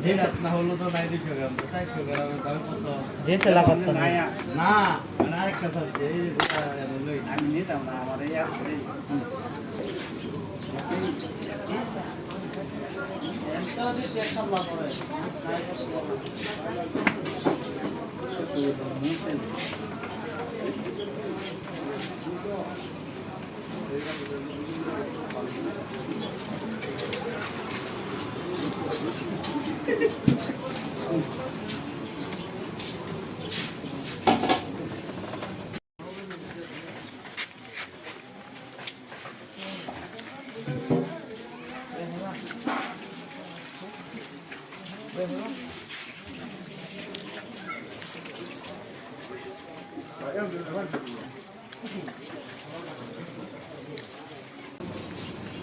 এটা না হলো তো নাই 200 গ্রাম তো 400 গ্রামের দাম কত যেতে লাগাতো না না মানে আরেকটা সবজি এই লই আমি নিতাম না আমার এই আছে এটা দিয়ে একটা লাভ করে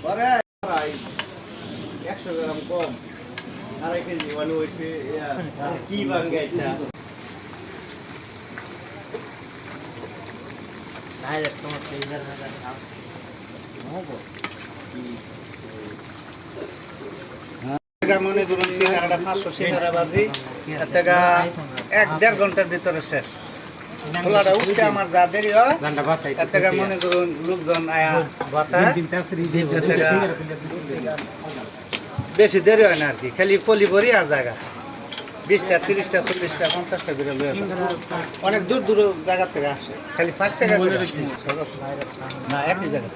পরে 100 গ্রাম কম আড়াই কেজি মানে হইছে কি বাঙ্গাইতা ডাইরেক্ট তোমার 3000 টাকা হবে মনে করুন সিঙ্গারাটা 500 সিঙ্গারা বাজি টাকা 1-1.5 ঘন্টার ভিতরে শেষ খোলাটা উঠতে আমার যা দেরি হয় টাকা মনে করুন লোকজন আয়া বাতায় বেশি দেরি হয় না আর কি খালি পলি ভরি আর জায়গা 20টা 30টা 40টা 50টা করে লয়ে অনেক দূর দূর জায়গা থেকে আসে খালি 5 টাকা করে না একই জায়গা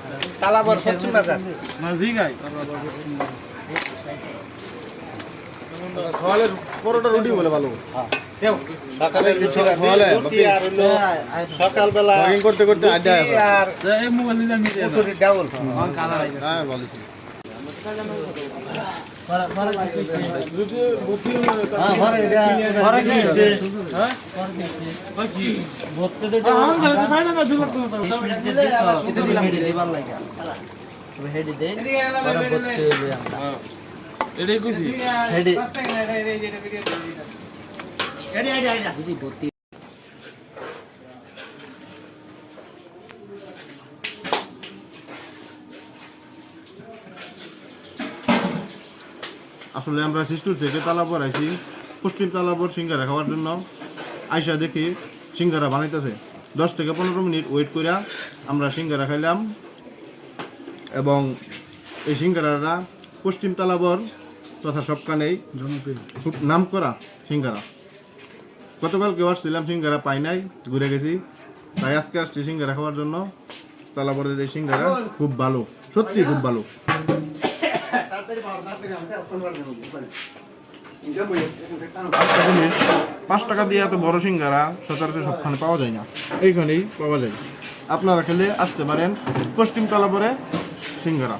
তালাবর পশ্চিম বাজার খাওয়ালে পরোটা রুটি বলে ভালো সকালে রুটি আর হলো সকালবেলা করতে করতে আড্ডা আর মুসুরি ডাউল হ্যাঁ বলেছি এটাই কইছি আসলে আমরা শিষ্টুর থেকে তালাপর আইছি পশ্চিম তালাপর সিঙ্গারা খাওয়ার জন্য আইসা দেখি সিঙ্গারা বানাইতেছে 10 থেকে 15 মিনিট ওয়েট করে আমরা সিঙ্গারা খাইলাম এবং এই সিঙ্গারাটা পশ্চিম তালাপর তথা সবখানেই খুব নাম করা সিঙ্গারা গতকাল কেউ আসছিলাম সিঙ্গারা পাই নাই ঘুরে গেছি তাই আজকে আসছি সিঙ্গারা খাওয়ার জন্য তালাপরের এই সিঙ্গারা খুব ভালো সত্যি খুব ভালো 5 টাকা দিয়ে এত বড় সিঙ্গারা সচরাচর সবখানে পাওয়া যায় না এইখানেই পাওয়া যায় আপনারা খেলে আসতে পারেন পশ্চিম তালাপরে সিঙ্গারা